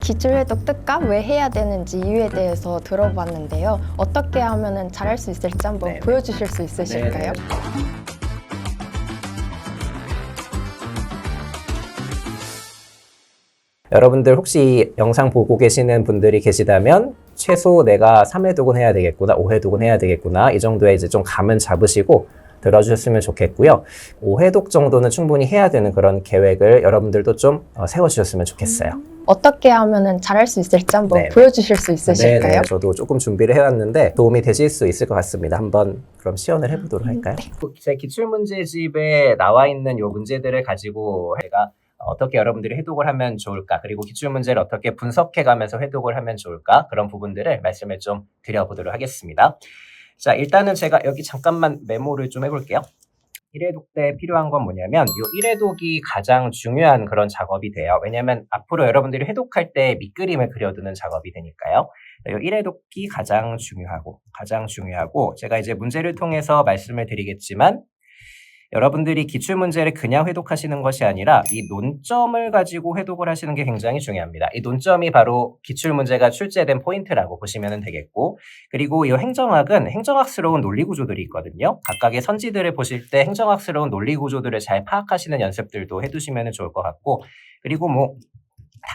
기출회독 특강 왜 해야 되는지 이유에 대해서 들어봤는데요. 어떻게 하면 잘할 수 있을지 한번 네네. 보여주실 수 있으실까요? 네네. 여러분들 혹시 영상 보고 계시는 분들이 계시다면 최소 내가 3회독은 해야 되겠구나, 5회독은 해야 되겠구나, 이 정도의 이제 좀 감은 잡으시고 들어주셨으면 좋겠고요. 5회독 정도는 충분히 해야 되는 그런 계획을 여러분들도 좀 세워주셨으면 좋겠어요. 어떻게 하면 잘할 수 있을지 한번 네. 보여주실 수 있으실까요? 네네, 저도 조금 준비를 해왔는데 도움이 되실 수 있을 것 같습니다. 한번 그럼 시연을 해보도록 할까요? 제 기출문제집에 나와 있는 요 문제들을 가지고 제가 어떻게 여러분들이 해독을 하면 좋을까, 그리고 기출문제를 어떻게 분석해가면서 해독을 하면 좋을까, 그런 부분들을 말씀을 좀 드려보도록 하겠습니다. 자, 일단은 제가 여기 잠깐만 메모를 좀 해볼게요. 1회독 때 필요한 건 뭐냐면 이 1회독이 가장 중요한 그런 작업이 돼요. 왜냐면 앞으로 여러분들이 회독할 때 밑그림을 그려두는 작업이 되니까요. 이 1회독이 가장 중요하고 제가 이제 문제를 통해서 말씀을 드리겠지만 여러분들이 기출문제를 그냥 회독하시는 것이 아니라 이 논점을 가지고 회독을 하시는 게 굉장히 중요합니다. 이 논점이 바로 기출문제가 출제된 포인트라고 보시면 되겠고, 그리고 이 행정학은 행정학스러운 논리구조들이 있거든요. 각각의 선지들을 보실 때 행정학스러운 논리구조들을 잘 파악하시는 연습들도 해두시면 좋을 것 같고, 그리고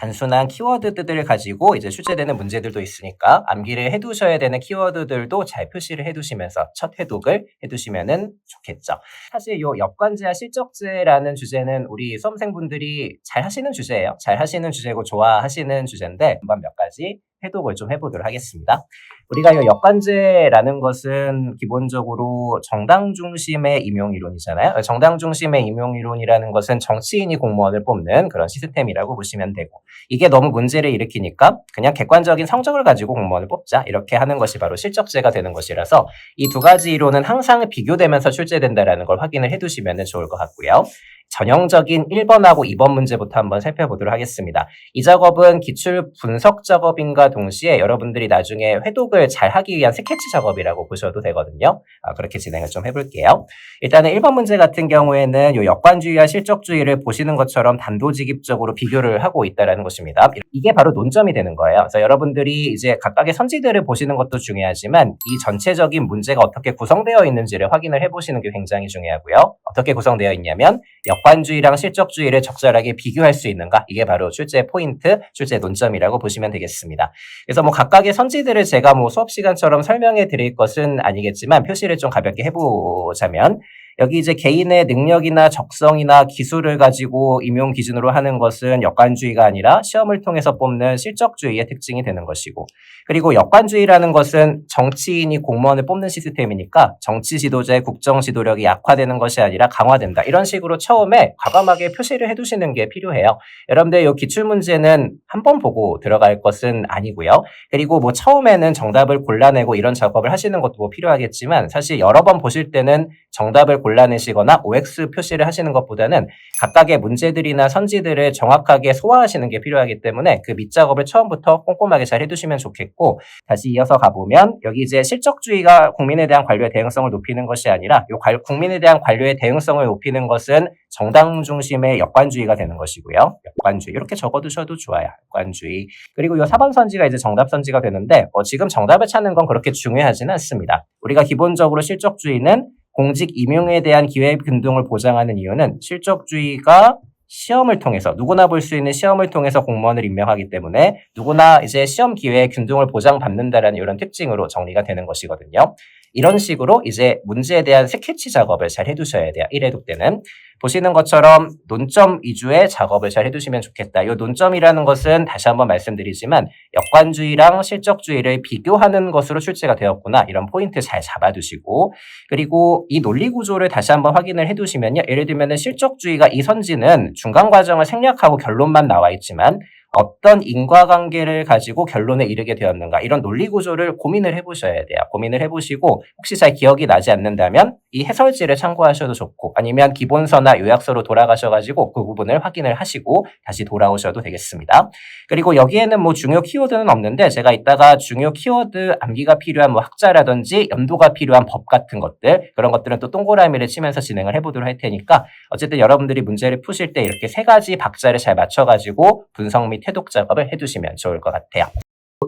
단순한 키워드들을 가지고 이제 출제되는 문제들도 있으니까 암기를 해두셔야 되는 키워드들도 잘 표시를 해두시면서 첫 해독을 해두시면 좋겠죠. 사실 요 역관제와 실적제라는 주제는 우리 수험생분들이 잘 하시는 주제예요. 잘 하시는 주제고 좋아하시는 주제인데 한번 몇 가지 해독을 좀 해보도록 하겠습니다. 우리가 이 역관제라는 것은 기본적으로 정당 중심의 임용이론이잖아요. 정당 중심의 임용이론이라는 것은 정치인이 공무원을 뽑는 그런 시스템이라고 보시면 되고, 이게 너무 문제를 일으키니까 그냥 객관적인 성적을 가지고 공무원을 뽑자, 이렇게 하는 것이 바로 실적제가 되는 것이라서 이 두 가지 이론은 항상 비교되면서 출제된다는 걸 확인을 해두시면 좋을 것 같고요. 전형적인 1번하고 2번 문제부터 한번 살펴보도록 하겠습니다. 이 작업은 기출 분석 작업인과 동시에 여러분들이 나중에 회독을 잘 하기 위한 스케치 작업이라고 보셔도 되거든요. 그렇게 진행을 좀 해볼게요. 일단은 1번 문제 같은 경우에는 이 역관주의와 실적주의를 보시는 것처럼 단도직입적으로 비교를 하고 있다는 것입니다. 이게 바로 논점이 되는 거예요. 그래서 여러분들이 이제 각각의 선지들을 보시는 것도 중요하지만 이 전체적인 문제가 어떻게 구성되어 있는지를 확인을 해보시는 게 굉장히 중요하고요. 어떻게 구성되어 있냐면 역관주의랑 실적주의를 적절하게 비교할 수 있는가? 이게 바로 출제 포인트, 출제 논점이라고 보시면 되겠습니다. 그래서 각각의 선지들을 제가 수업 시간처럼 설명해 드릴 것은 아니겠지만 표시를 좀 가볍게 해보자면, 여기 이제 개인의 능력이나 적성이나 기술을 가지고 임용 기준으로 하는 것은 역관주의가 아니라 시험을 통해서 뽑는 실적주의의 특징이 되는 것이고, 그리고 역관주의라는 것은 정치인이 공무원을 뽑는 시스템이니까 정치 지도자의 국정 지도력이 약화되는 것이 아니라 강화된다. 이런 식으로 처음에 과감하게 표시를 해두시는 게 필요해요. 여러분들 이 기출문제는 한 번 보고 들어갈 것은 아니고요. 그리고 처음에는 정답을 골라내고 이런 작업을 하시는 것도 필요하겠지만 사실 여러 번 보실 때는 정답을 골라내시거나 OX 표시를 하시는 것보다는 각각의 문제들이나 선지들을 정확하게 소화하시는 게 필요하기 때문에 그 밑작업을 처음부터 꼼꼼하게 잘 해두시면 좋겠고, 다시 이어서 가보면 여기 이제 실적주의가 국민에 대한 관료의 대응성을 높이는 것이 아니라 국민에 대한 관료의 대응성을 높이는 것은 정당 중심의 역관주의가 되는 것이고요. 역관주의 이렇게 적어두셔도 좋아요. 역관주의. 그리고 이 4번 선지가 이제 정답 선지가 되는데 지금 정답을 찾는 건 그렇게 중요하지는 않습니다. 우리가 기본적으로 실적주의는 공직 임용에 대한 기회 균등을 보장하는 이유는 실적주의가 시험을 통해서 누구나 볼 수 있는 시험을 통해서 공무원을 임명하기 때문에 누구나 이제 시험 기회의 균등을 보장받는다라는 이런 특징으로 정리가 되는 것이거든요. 이런 식으로 이제 문제에 대한 스케치 작업을 잘 해두셔야 돼요. 1회독 때는. 보시는 것처럼 논점 위주의 작업을 잘 해두시면 좋겠다. 이 논점이라는 것은 다시 한번 말씀드리지만 역관주의랑 실적주의를 비교하는 것으로 출제가 되었구나. 이런 포인트 잘 잡아두시고, 그리고 이 논리 구조를 다시 한번 확인을 해두시면요. 예를 들면 실적주의가 이 선지는 중간 과정을 생략하고 결론만 나와 있지만 어떤 인과관계를 가지고 결론에 이르게 되었는가, 이런 논리 구조를 고민을 해보셔야 돼요. 고민을 해보시고 혹시 잘 기억이 나지 않는다면 이 해설지를 참고하셔도 좋고, 아니면 기본서나 요약서로 돌아가셔가지고 그 부분을 확인을 하시고 다시 돌아오셔도 되겠습니다. 그리고 여기에는 중요 키워드는 없는데 제가 이따가 중요 키워드 암기가 필요한 학자라든지 연도가 필요한 법 같은 것들, 그런 것들은 또 동그라미를 치면서 진행을 해보도록 할 테니까 어쨌든 여러분들이 문제를 푸실 때 이렇게 세 가지 박자를 잘 맞춰가지고 분석 및 퇴독 작업을 해두시면 좋을 것 같아요.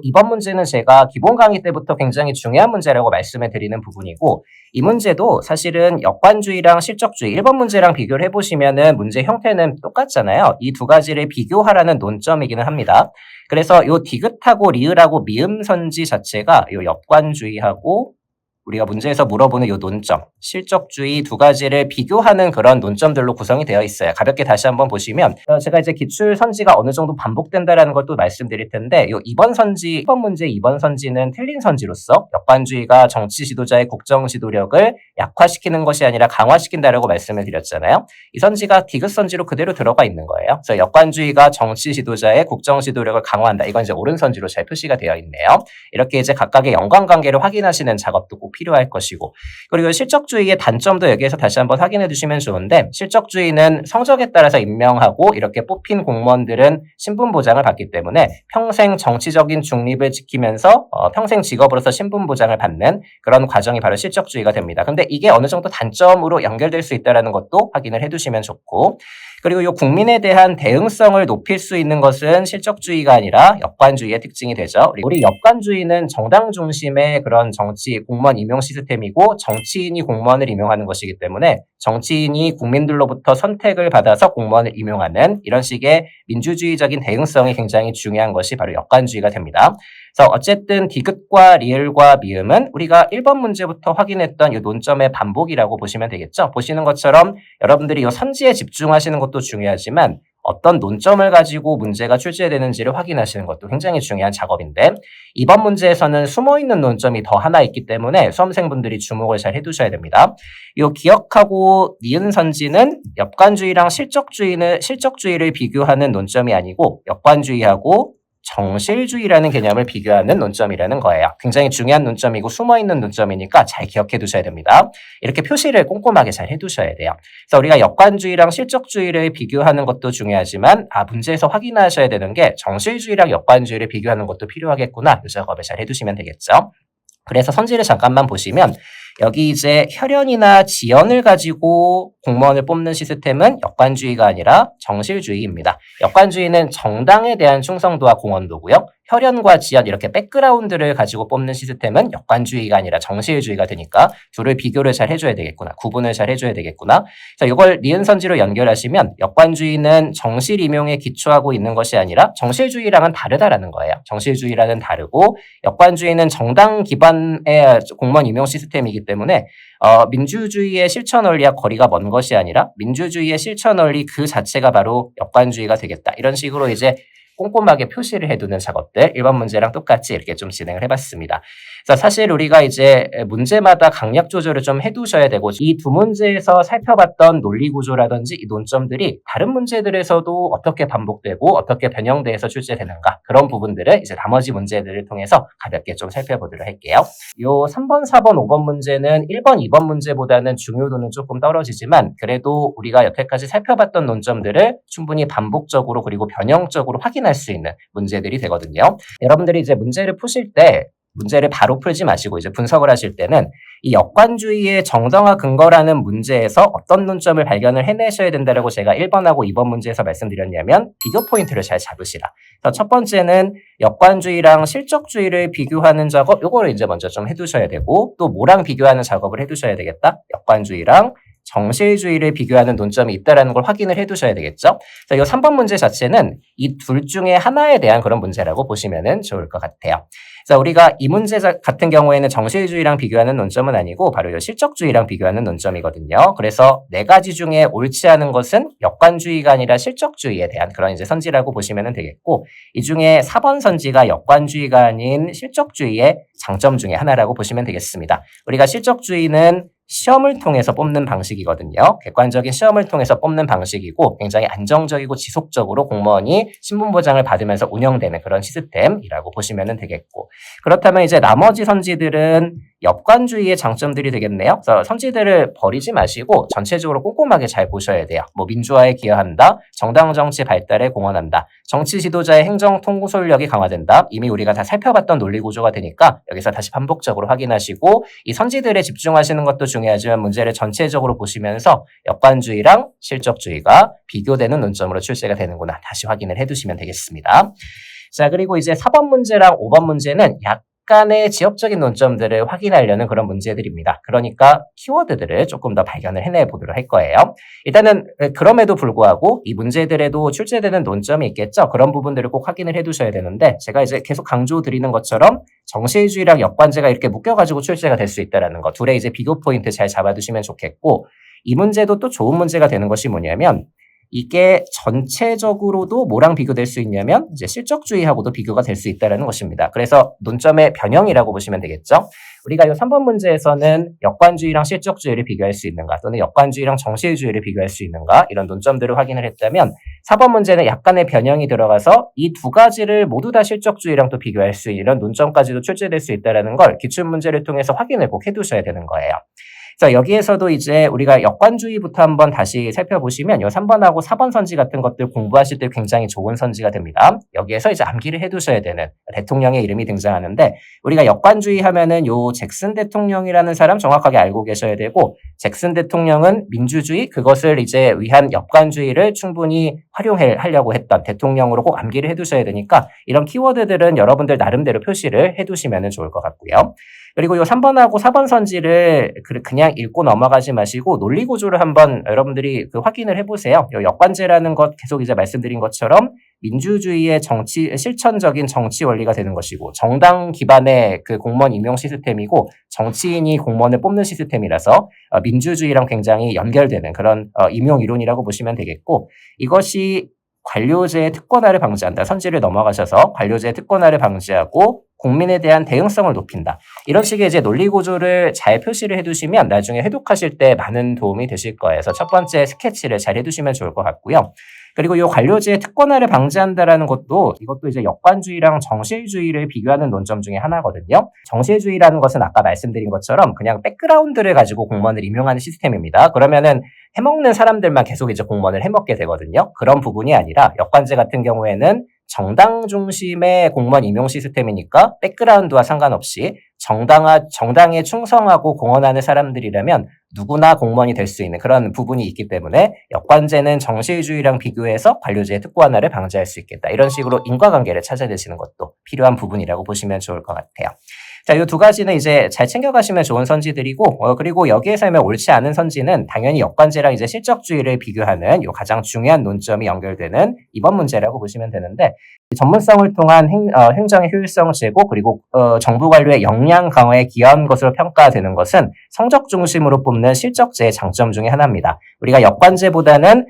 이번 문제는 제가 기본 강의 때부터 굉장히 중요한 문제라고 말씀을 드리는 부분이고, 이 문제도 사실은 역관주의랑 실적주의 1번 문제랑 비교를 해보시면은 문제 형태는 똑같잖아요. 이 두 가지를 비교하라는 논점이기는 합니다. 그래서 요 디귿하고 리을하고 미음 선지 자체가 요 역관주의하고 우리가 문제에서 물어보는 이 논점, 실적주의 두 가지를 비교하는 그런 논점들로 구성이 되어 있어요. 가볍게 다시 한번 보시면 제가 이제 기출 선지가 어느 정도 반복된다라는 걸 또 말씀드릴 텐데, 이 2번 선지, 1번 문제 2번 선지는 틀린 선지로서 역관주의가 정치 지도자의 국정 지도력을 약화시키는 것이 아니라 강화시킨다라고 말씀을 드렸잖아요. 이 선지가 디귿 선지로 그대로 들어가 있는 거예요. 그래서 역관주의가 정치 지도자의 국정 지도력을 강화한다. 이건 이제 옳은 선지로 잘 표시가 되어 있네요. 이렇게 이제 각각의 연관관계를 확인하시는 작업도 꼭 필요할 것이고, 그리고 실적주의의 단점도 여기에서 다시 한번 확인해 주시면 좋은데, 실적주의는 성적에 따라서 임명하고 이렇게 뽑힌 공무원들은 신분 보장을 받기 때문에 평생 정치적인 중립을 지키면서 평생 직업으로서 신분 보장을 받는 그런 과정이 바로 실적주의가 됩니다. 근데 이게 어느 정도 단점으로 연결될 수 있다는 것도 확인을 해 두시면 좋고, 그리고 이 국민에 대한 대응성을 높일 수 있는 것은 실적주의가 아니라 역관주의의 특징이 되죠. 우리 역관주의는 정당 중심의 그런 정치 공무원 임용 시스템이고, 정치인이 공무원을 임용하는 것이기 때문에 정치인이 국민들로부터 선택을 받아서 공무원을 임용하는 이런 식의 민주주의적인 대응성이 굉장히 중요한 것이 바로 역관주의가 됩니다. 그래서 어쨌든 디귿과 리을과 미음은 우리가 1번 문제부터 확인했던 이 논점의 반복이라고 보시면 되겠죠. 보시는 것처럼 여러분들이 이 선지에 집중하시는 것도 중요하지만 어떤 논점을 가지고 문제가 출제되는지를 확인하시는 것도 굉장히 중요한 작업인데, 이번 문제에서는 숨어있는 논점이 더 하나 있기 때문에 수험생분들이 주목을 잘 해두셔야 됩니다. 이 기억하고 니은 선지는 역관주의랑 실적주의를 비교하는 논점이 아니고 역관주의하고 정실주의라는 개념을 비교하는 논점이라는 거예요. 굉장히 중요한 논점이고 숨어있는 논점이니까 잘 기억해 두셔야 됩니다. 이렇게 표시를 꼼꼼하게 잘 해두셔야 돼요. 그래서 우리가 역관주의랑 실적주의를 비교하는 것도 중요하지만 문제에서 확인하셔야 되는 게 정실주의랑 역관주의를 비교하는 것도 필요하겠구나. 이 작업을 잘 해두시면 되겠죠. 그래서 선지를 잠깐만 보시면 여기 이제 혈연이나 지연을 가지고 공무원을 뽑는 시스템은 역관주의가 아니라 정실주의입니다. 역관주의는 정당에 대한 충성도와 공헌도고요. 혈연과 지연 이렇게 백그라운드를 가지고 뽑는 시스템은 역관주의가 아니라 정실주의가 되니까 둘을 비교를 잘 해줘야 되겠구나. 구분을 잘 해줘야 되겠구나. 그래서 이걸 니은선지로 연결하시면 역관주의는 정실 임용에 기초하고 있는 것이 아니라 정실주의랑은 다르다라는 거예요. 정실주의랑은 다르고 역관주의는 정당 기반의 공무원 임용 시스템이기 때문에 민주주의의 실천 원리와 거리가 먼 것이 아니라 민주주의의 실천 원리 그 자체가 바로 역관주의가 되겠다. 이런 식으로 이제 꼼꼼하게 표시를 해두는 작업들 1번 문제랑 똑같이 이렇게 좀 진행을 해봤습니다. 그래서 사실 우리가 이제 문제마다 강약 조절을 좀 해두셔야 되고, 이 두 문제에서 살펴봤던 논리 구조라든지 이 논점들이 다른 문제들에서도 어떻게 반복되고 어떻게 변형돼서 출제되는가, 그런 부분들을 이제 나머지 문제들을 통해서 가볍게 좀 살펴보도록 할게요. 요 3번, 4번, 5번 문제는 1번, 2번 문제보다는 중요도는 조금 떨어지지만 그래도 우리가 여태까지 살펴봤던 논점들을 충분히 반복적으로 그리고 변형적으로 확인할 수 있는 문제들이 되거든요. 여러분들이 이제 문제를 푸실 때 문제를 바로 풀지 마시고 이제 분석을 하실 때는 이 역관주의의 정당화 근거라는 문제에서 어떤 논점을 발견을 해내셔야 된다라고 제가 1번하고 2번 문제에서 말씀드렸냐면 비교 포인트를 잘 잡으시라. 그래서 첫 번째는 역관주의랑 실적주의를 비교하는 작업, 요거를 이제 먼저 좀 해두셔야 되고, 또 뭐랑 비교하는 작업을 해두셔야 되겠다? 역관주의랑 정실주의를 비교하는 논점이 있다는 걸 확인을 해두셔야 되겠죠. 자, 이 3번 문제 자체는 이 둘 중에 하나에 대한 그런 문제라고 보시면 좋을 것 같아요. 자, 우리가 이 문제 같은 경우에는 정실주의랑 비교하는 논점은 아니고 바로 이 실적주의랑 비교하는 논점이거든요. 그래서 네 가지 중에 옳지 않은 것은 역관주의가 아니라 실적주의에 대한 그런 이제 선지라고 보시면 되겠고, 이 중에 4번 선지가 역관주의가 아닌 실적주의의 장점 중에 하나라고 보시면 되겠습니다. 우리가 실적주의는 시험을 통해서 뽑는 방식이거든요. 객관적인 시험을 통해서 뽑는 방식이고 굉장히 안정적이고 지속적으로 공무원이 신분보장을 받으면서 운영되는 그런 시스템이라고 보시면 되겠고, 그렇다면 이제 나머지 선지들은 역관주의의 장점들이 되겠네요. 그래서 선지들을 버리지 마시고 전체적으로 꼼꼼하게 잘 보셔야 돼요. 뭐 민주화에 기여한다, 정당 정치 발달에 공헌한다, 정치 지도자의 행정 통솔력이 강화된다. 이미 우리가 다 살펴봤던 논리 구조가 되니까 여기서 다시 반복적으로 확인하시고 이 선지들에 집중하시는 것도 중요하지만 문제를 전체적으로 보시면서 역관주의랑 실적주의가 비교되는 논점으로 출제가 되는구나 다시 확인을 해두시면 되겠습니다. 자, 그리고 이제 4번 문제랑 5번 문제는 약간의 지역적인 논점들을 확인하려는 그런 문제들입니다. 그러니까 키워드들을 조금 더 발견을 해내 보도록 할 거예요. 일단은 그럼에도 불구하고 이 문제들에도 출제되는 논점이 있겠죠. 그런 부분들을 꼭 확인을 해두셔야 되는데 제가 이제 계속 강조드리는 것처럼 정치주의랑 역관제가 이렇게 묶여가지고 출제가 될 수 있다는 거 둘의 이제 비교 포인트 잘 잡아두시면 좋겠고 이 문제도 또 좋은 문제가 되는 것이 뭐냐면 이게 전체적으로도 뭐랑 비교될 수 있냐면 이제 실적주의하고도 비교가 될 수 있다는 것입니다. 그래서 논점의 변형이라고 보시면 되겠죠. 우리가 이 3번 문제에서는 역관주의랑 실적주의를 비교할 수 있는가 또는 역관주의랑 정치주의를 비교할 수 있는가 이런 논점들을 확인을 했다면 4번 문제는 약간의 변형이 들어가서 이 두 가지를 모두 다 실적주의랑 또 비교할 수 있는 이런 논점까지도 출제될 수 있다는 걸 기출문제를 통해서 확인을 꼭 해두셔야 되는 거예요. 자, 여기에서도 이제 우리가 역관주의부터 한번 다시 살펴보시면 이 3번하고 4번 선지 같은 것들 공부하실 때 굉장히 좋은 선지가 됩니다. 여기에서 이제 암기를 해두셔야 되는 대통령의 이름이 등장하는데 우리가 역관주의 하면은 요 잭슨 대통령이라는 사람 정확하게 알고 계셔야 되고 잭슨 대통령은 민주주의 그것을 이제 위한 역관주의를 충분히 활용하려고 했던 대통령으로 꼭 암기를 해두셔야 되니까 이런 키워드들은 여러분들 나름대로 표시를 해두시면 좋을 것 같고요. 그리고 이 3번하고 4번 선지를 그냥 읽고 넘어가지 마시고 논리 구조를 한번 여러분들이 확인을 해보세요. 역관제라는 것 계속 이제 말씀드린 것처럼 민주주의의 실천적인 정치 원리가 되는 것이고 정당 기반의 그 공무원 임용 시스템이고 정치인이 공무원을 뽑는 시스템이라서 민주주의랑 굉장히 연결되는 그런 임용 이론이라고 보시면 되겠고 이것이 관료제의 특권화를 방지한다. 선지를 넘어가셔서 관료제의 특권화를 방지하고 국민에 대한 대응성을 높인다. 이런 식의 이제 논리 구조를 잘 표시를 해두시면 나중에 해독하실 때 많은 도움이 되실 거예요. 그래서 첫 번째 스케치를 잘 해두시면 좋을 것 같고요. 그리고 이 관료제의 특권화를 방지한다라는 것도 이것도 이제 역관주의랑 정실주의를 비교하는 논점 중에 하나거든요. 정실주의라는 것은 아까 말씀드린 것처럼 그냥 백그라운드를 가지고 공무원을 임용하는 시스템입니다. 그러면은 해먹는 사람들만 계속 이제 공무원을 해먹게 되거든요. 그런 부분이 아니라 역관제 같은 경우에는 정당 중심의 공무원 임용 시스템이니까 백그라운드와 상관없이 정당에 충성하고 공헌하는 사람들이라면 누구나 공무원이 될 수 있는 그런 부분이 있기 때문에 역관제는 정실주의랑 비교해서 관료제의 특권화를 방지할 수 있겠다. 이런 식으로 인과관계를 찾아내시는 것도 필요한 부분이라고 보시면 좋을 것 같아요. 자, 이 두 가지는 이제 잘 챙겨가시면 좋은 선지들이고, 그리고 여기에서 하면 옳지 않은 선지는 당연히 역관제랑 이제 실적주의를 비교하는 요 가장 중요한 논점이 연결되는 이번 문제라고 보시면 되는데, 전문성을 통한 행정의 효율성을 제고 그리고 정부 관료의 역량 강화에 기여한 것으로 평가되는 것은 성적 중심으로 뽑는 실적제의 장점 중에 하나입니다. 우리가 역관제보다는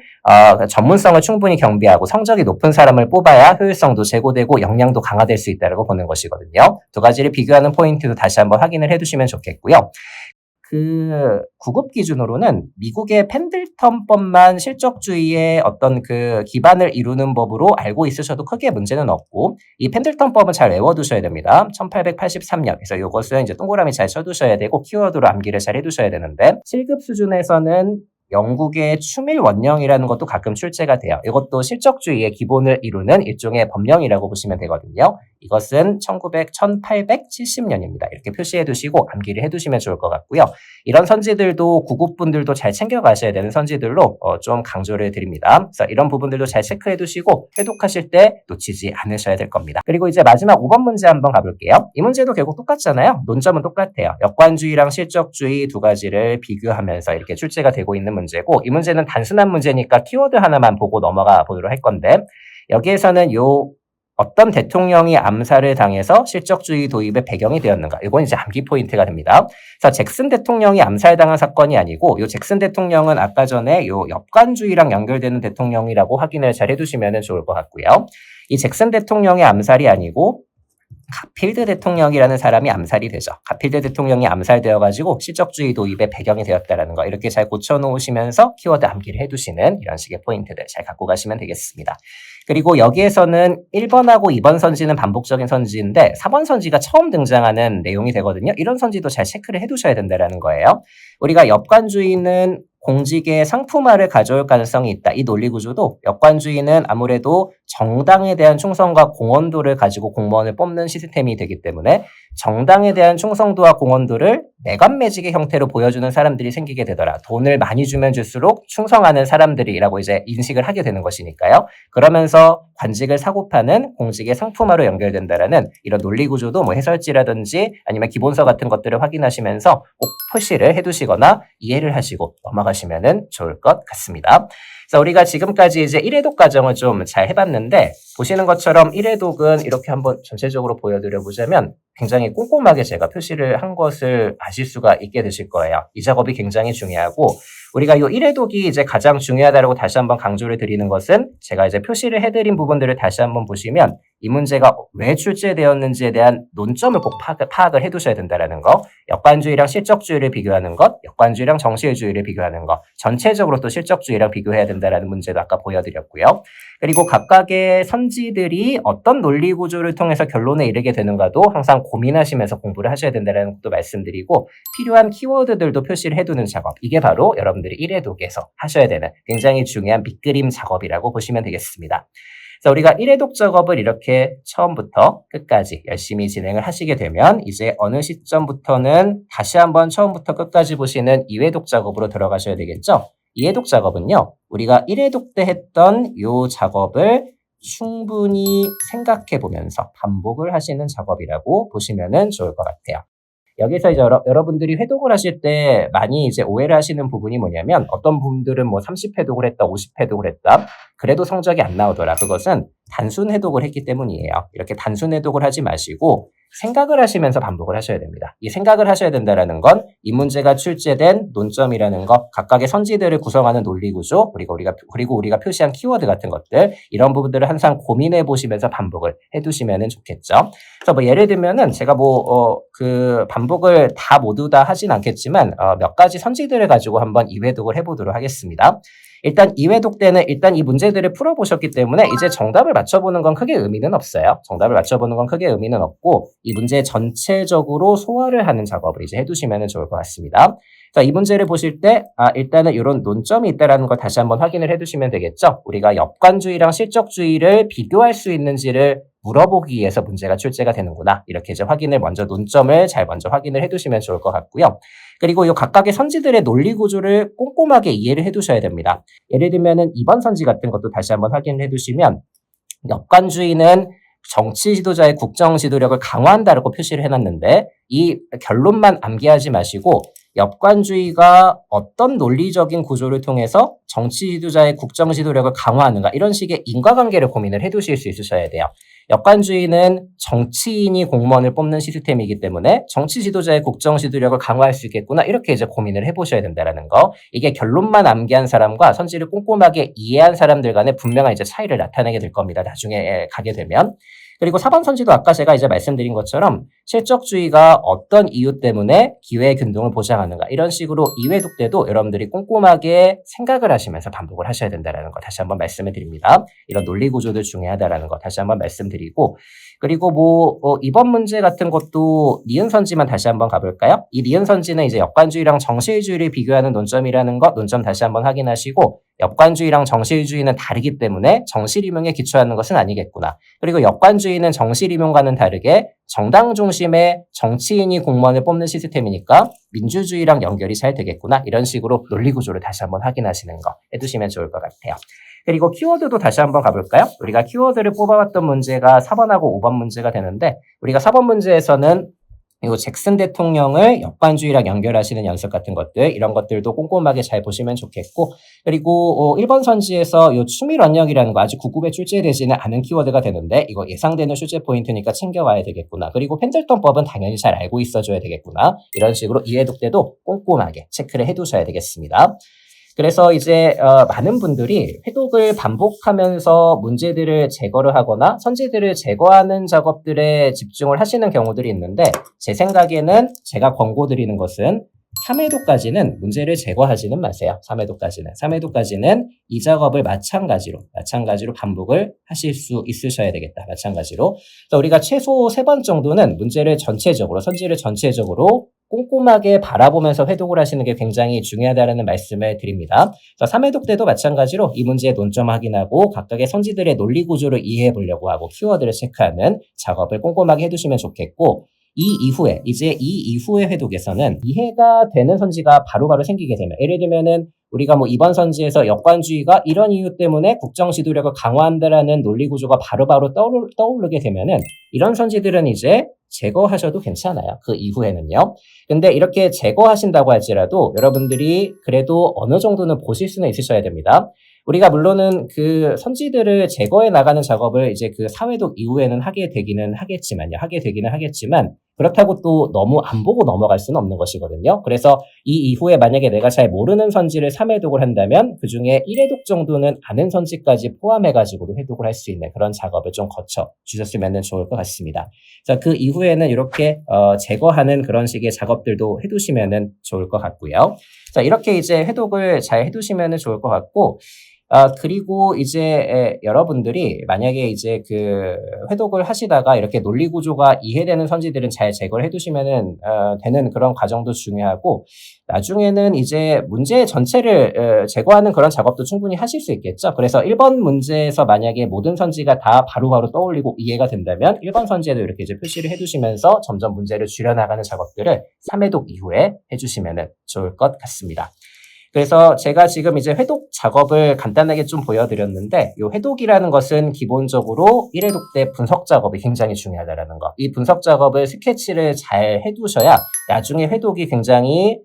전문성을 충분히 경비하고 성적이 높은 사람을 뽑아야 효율성도 제고되고 역량도 강화될 수 있다고 보는 것이거든요. 두 가지를 비교하는 포인트도 다시 한번 확인을 해두시면 좋겠고요. 그 구급 기준으로는 미국의 펜들턴법만 실적주의의 어떤 그 기반을 이루는 법으로 알고 있으셔도 크게 문제는 없고 이 펜들턴법은 잘 외워두셔야 됩니다. 1883년 그래서 이것은 이제 동그라미 잘 쳐두셔야 되고 키워드로 암기를 잘 해두셔야 되는데 7급 수준에서는 영국의 추밀 원령이라는 것도 가끔 출제가 돼요. 이것도 실적주의의 기본을 이루는 일종의 법령이라고 보시면 되거든요. 이것은 1870년입니다. 이렇게 표시해 두시고 암기를 해두시면 좋을 것 같고요. 이런 선지들도 구급분들도 잘 챙겨가셔야 되는 선지들로 좀 강조를 드립니다. 그래서 이런 부분들도 잘 체크해 두시고 해독하실 때 놓치지 않으셔야 될 겁니다. 그리고 이제 마지막 5번 문제 한번 가볼게요. 이 문제도 결국 똑같잖아요. 논점은 똑같아요. 역관주의랑 실적주의 두 가지를 비교하면서 이렇게 출제가 되고 있는 문제고 이 문제는 단순한 문제니까 키워드 하나만 보고 넘어가 보도록 할 건데 여기에서는 어떤 대통령이 암살을 당해서 실적주의 도입의 배경이 되었는가? 이건 이제 암기 포인트가 됩니다. 그래서 잭슨 대통령이 암살당한 사건이 아니고 이 잭슨 대통령은 아까 전에 이 역관주의랑 연결되는 대통령이라고 확인을 잘 해두시면 좋을 것 같고요. 이 잭슨 대통령의 암살이 아니고 가필드 대통령이라는 사람이 암살이 되죠. 가필드 대통령이 암살되어가지고 실적주의 도입의 배경이 되었다라는 거 이렇게 잘 고쳐놓으시면서 키워드 암기를 해두시는 이런 식의 포인트들 잘 갖고 가시면 되겠습니다. 그리고 여기에서는 1번하고 2번 선지는 반복적인 선지인데 4번 선지가 처음 등장하는 내용이 되거든요. 이런 선지도 잘 체크를 해두셔야 된다는 거예요. 우리가 역관주의는 공직의 상품화를 가져올 가능성이 있다. 이 논리 구조도 역관주의는 아무래도 정당에 대한 충성과 공헌도를 가지고 공무원을 뽑는 시스템이 되기 때문에 정당에 대한 충성도와 공헌도를 내관매직의 형태로 보여주는 사람들이 생기게 되더라. 돈을 많이 주면 줄수록 충성하는 사람들이라고 이제 인식을 하게 되는 것이니까요. 그러면서 관직을 사고 파는 공직의 상품화로 연결된다라는 이런 논리 구조도 뭐 해설지라든지 아니면 기본서 같은 것들을 확인하시면서 꼭 표시를 해두시거나 이해를 하시고 넘어가시면 좋을 것 같습니다. 그래서 우리가 지금까지 이제 1회독 과정을 좀 잘 해봤는데 보시는 것처럼 1회독은 이렇게 한번 전체적으로 보여드려 보자면 굉장히 꼼꼼하게 제가 표시를 한 것을 아실 수가 있게 되실 거예요. 이 작업이 굉장히 중요하고 우리가 이 1회독이 이제 가장 중요하다고 다시 한번 강조를 드리는 것은 제가 이제 표시를 해드린 부분들을 다시 한번 보시면 이 문제가 왜 출제되었는지에 대한 논점을 꼭 파악을 해두셔야 된다는 거. 역관주의랑 실적주의를 비교하는 것, 역관주의랑 정실주의를 비교하는 것, 전체적으로 또 실적주의랑 비교해야 된다는 문제도 아까 보여드렸고요. 그리고 각각의 선지들이 어떤 논리 구조를 통해서 결론에 이르게 되는가도 항상 고민하시면서 공부를 하셔야 된다는 것도 말씀드리고 필요한 키워드들도 표시를 해두는 작업. 이게 바로 여러분들이 1회독에서 하셔야 되는 굉장히 중요한 밑그림 작업이라고 보시면 되겠습니다. 그래서 우리가 1회독 작업을 이렇게 처음부터 끝까지 열심히 진행을 하시게 되면 이제 어느 시점부터는 다시 한번 처음부터 끝까지 보시는 2회독 작업으로 들어가셔야 되겠죠? 2회독 작업은요. 우리가 1회독 때 했던 이 작업을 충분히 생각해 보면서 반복을 하시는 작업이라고 보시면 좋을 것 같아요. 여기서 이제 여러분들이 회독을 하실 때 많이 이제 오해를 하시는 부분이 뭐냐면 어떤 분들은 뭐 30회독을 했다, 50회독을 했다. 그래도 성적이 안 나오더라. 그것은 단순 회독을 했기 때문이에요. 이렇게 단순 회독을 하지 마시고 생각을 하시면서 반복을 하셔야 됩니다. 이 생각을 하셔야 된다는 건 이 문제가 출제된 논점이라는 것, 각각의 선지들을 구성하는 논리 구조, 그리고 우리가 표시한 키워드 같은 것들, 이런 부분들을 항상 고민해 보시면서 반복을 해두시면 좋겠죠. 그래서 뭐 예를 들면은 제가 반복을 다 모두 다 하진 않겠지만 몇 가지 선지들을 가지고 한번 2회독을 해보도록 하겠습니다. 일단 2회독 때는 일단 이 문제들을 풀어보셨기 때문에 이제 정답을 맞춰보는 건 크게 의미는 없어요. 정답을 맞춰보는 건 크게 의미는 없고 이 문제 전체적으로 소화를 하는 작업을 이제 해두시면 좋을 것 같습니다. 자, 이 문제를 보실 때 일단은 이런 논점이 있다는 걸 다시 한번 확인을 해두시면 되겠죠. 우리가 역관주의랑 실적주의를 비교할 수 있는지를 물어보기 위해서 문제가 출제가 되는구나. 이렇게 이제 논점을 잘 먼저 확인을 해두시면 좋을 것 같고요. 그리고 이 각각의 선지들의 논리 구조를 꼼꼼하게 이해를 해두셔야 됩니다. 예를 들면은 2번 선지 같은 것도 다시 한번 확인을 해두시면 역관주의는 정치 지도자의 국정 지도력을 강화한다라고 표시를 해놨는데 이 결론만 암기하지 마시고 역관주의가 어떤 논리적인 구조를 통해서 정치 지도자의 국정 지도력을 강화하는가 이런 식의 인과관계를 고민을 해두실 수 있으셔야 돼요. 역관주의는 정치인이 공무원을 뽑는 시스템이기 때문에 정치 지도자의 국정 지도력을 강화할 수 있겠구나 이렇게 이제 고민을 해보셔야 된다는 거. 이게 결론만 암기한 사람과 선지를 꼼꼼하게 이해한 사람들 간에 분명한 이제 차이를 나타내게 될 겁니다. 나중에 가게 되면. 그리고 4번 선지도 아까 제가 이제 말씀드린 것처럼 실적주의가 어떤 이유 때문에 기회의 균등을 보장하는가 이런 식으로 2회독 때도 여러분들이 꼼꼼하게 생각을 하시면서 반복을 하셔야 된다는 거 다시 한번 말씀을 드립니다. 이런 논리 구조도 중요하다는 거 다시 한번 말씀드리고 그리고 이번 문제 같은 것도 니은 선지만 다시 한번 가볼까요? 이 니은 선지는 이제 역관주의랑 정실주의를 비교하는 논점이라는 거 논점 다시 한번 확인하시고 역관주의랑 정실주의는 다르기 때문에 정실임용에 기초하는 것은 아니겠구나. 그리고 역관주의는 정실임용과는 다르게 정당 중심의 정치인이 공무원을 뽑는 시스템이니까 민주주의랑 연결이 잘 되겠구나. 이런 식으로 논리 구조를 다시 한번 확인하시는 거 해두시면 좋을 것 같아요. 그리고 키워드도 다시 한번 가볼까요? 우리가 키워드를 뽑아왔던 문제가 4번하고 5번 문제가 되는데 우리가 4번 문제에서는 이 잭슨 대통령을 역관주의랑 연결하시는 연습 같은 것들 이런 것들도 꼼꼼하게 잘 보시면 좋겠고 그리고 1번 선지에서 이 추미런역이라는 거 아직 9급에 출제되지는 않은 키워드가 되는데 이거 예상되는 출제 포인트니까 챙겨와야 되겠구나. 그리고 펜들턴법은 당연히 잘 알고 있어줘야 되겠구나. 이런 식으로 2회독 때도 꼼꼼하게 체크를 해두셔야 되겠습니다. 그래서 이제 많은 분들이 회독을 반복하면서 문제들을 제거를 하거나 선지들을 제거하는 작업들에 집중을 하시는 경우들이 있는데 제 생각에는 제가 권고드리는 것은 3회독까지는 문제를 제거하지는 마세요. 3회독까지는 이 작업을 마찬가지로 반복을 하실 수 있으셔야 되겠다. 마찬가지로. 그래서 우리가 최소 3번 정도는 문제를 전체적으로, 선지를 전체적으로 꼼꼼하게 바라보면서 회독을 하시는 게 굉장히 중요하다는 말씀을 드립니다. 3회독 때도 마찬가지로 이 문제의 논점 확인하고 각각의 선지들의 논리 구조를 이해해 보려고 하고 키워드를 체크하는 작업을 꼼꼼하게 해두시면 좋겠고, 이 이후의 회독에서는 이해가 되는 선지가 바로바로 생기게 되면, 예를 들면은 우리가 뭐 이번 선지에서 역관주의가 이런 이유 때문에 국정 지도력을 강화한다라는 논리 구조가 바로바로 떠오르게 되면은 이런 선지들은 이제 제거하셔도 괜찮아요. 그 이후에는요. 근데 이렇게 제거하신다고 할지라도 여러분들이 그래도 어느 정도는 보실 수는 있으셔야 됩니다. 우리가 물론은 그 선지들을 제거해 나가는 작업을 이제 그 4회독 이후에는 하게 되기는 하겠지만 그렇다고 또 너무 안 보고 넘어갈 수는 없는 것이거든요. 그래서 이 이후에 만약에 내가 잘 모르는 선지를 3회독을 한다면 그 중에 1회독 정도는 아는 선지까지 포함해가지고도 회독을 할 수 있는 그런 작업을 좀 거쳐 주셨으면 좋을 것 같습니다. 자, 그 이후에는 이렇게 제거하는 그런 식의 작업들도 해두시면 좋을 것 같고요. 자, 이렇게 이제 회독을 잘 해두시면 좋을 것 같고, 그리고 이제 여러분들이 만약에 이제 그 회독을 하시다가 이렇게 논리 구조가 이해되는 선지들은 잘 제거를 해두시면은 되는 그런 과정도 중요하고, 나중에는 이제 문제 전체를 제거하는 그런 작업도 충분히 하실 수 있겠죠. 그래서 1번 문제에서 만약에 모든 선지가 다 바로바로 떠올리고 이해가 된다면 1번 선지에도 이렇게 이제 표시를 해두시면서 점점 문제를 줄여나가는 작업들을 3회독 이후에 해주시면 좋을 것 같습니다. 그래서 제가 지금 이제 회독 작업을 간단하게 좀 보여드렸는데, 이 회독이라는 것은 기본적으로 1회독 때 분석 작업이 굉장히 중요하다는 거. 이 분석 작업을 스케치를 잘 해두셔야 나중에 회독이 굉장히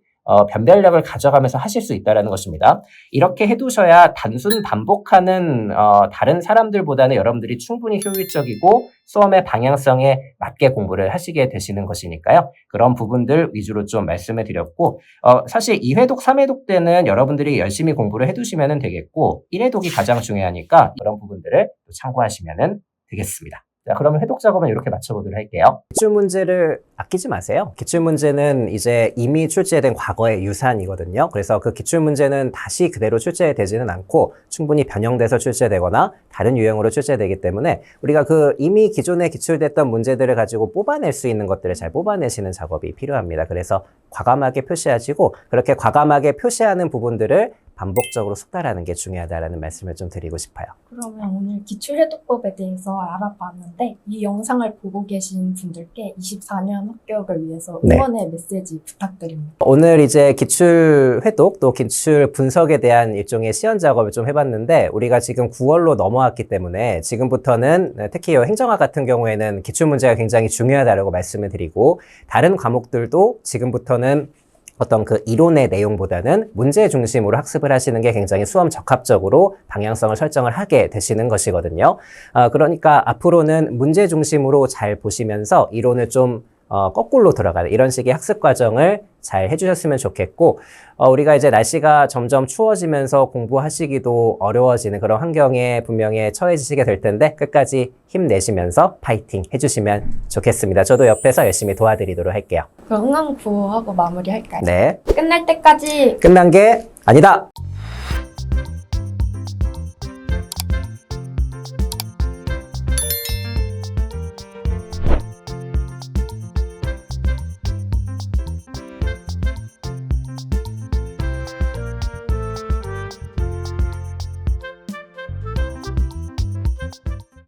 변별력을 가져가면서 하실 수 있다는 것입니다. 이렇게 해두셔야 단순 반복하는 다른 사람들보다는 여러분들이 충분히 효율적이고 수험의 방향성에 맞게 공부를 하시게 되시는 것이니까요. 그런 부분들 위주로 좀 말씀을 드렸고, 사실 2회독, 3회독 때는 여러분들이 열심히 공부를 해두시면 되겠고 1회독이 가장 중요하니까 그런 부분들을 참고하시면 되겠습니다. 자, 그러면 회독 작업은 이렇게 맞춰보도록 할게요. 기출문제를 아끼지 마세요. 기출문제는 이제 이미 출제된 과거의 유산이거든요. 그래서 그 기출문제는 다시 그대로 출제되지는 않고 충분히 변형돼서 출제되거나 다른 유형으로 출제되기 때문에 우리가 그 이미 기존에 기출됐던 문제들을 가지고 뽑아낼 수 있는 것들을 잘 뽑아내시는 작업이 필요합니다. 그래서 과감하게 표시하시고, 그렇게 과감하게 표시하는 부분들을 반복적으로 숙달하는 게 중요하다는 말씀을 좀 드리고 싶어요. 그러면 오늘 기출해독법에 대해서 알아봤는데 이 영상을 보고 계신 분들께 24년 합격을 위해서 응원의 메시지 부탁드립니다. 오늘 이제 기출 회독 또 기출 분석에 대한 일종의 시연 작업을 좀 해봤는데, 우리가 지금 9월로 넘어왔기 때문에 지금부터는 특히 행정학 같은 경우에는 기출 문제가 굉장히 중요하다고 말씀을 드리고, 다른 과목들도 지금부터는 어떤 그 이론의 내용보다는 문제 중심으로 학습을 하시는 게 굉장히 수험 적합적으로 방향성을 설정을 하게 되시는 것이거든요. 그러니까 앞으로는 문제 중심으로 잘 보시면서 이론을 좀 거꾸로 들어가는 이런 식의 학습 과정을 잘 해주셨으면 좋겠고, 우리가 이제 날씨가 점점 추워지면서 공부하시기도 어려워지는 그런 환경에 분명히 처해지시게 될 텐데 끝까지 힘내시면서 파이팅 해주시면 좋겠습니다. 저도 옆에서 열심히 도와드리도록 할게요. 그럼 응원 구호하고 마무리할까요? 네. 끝날 때까지 끝난 게 아니다.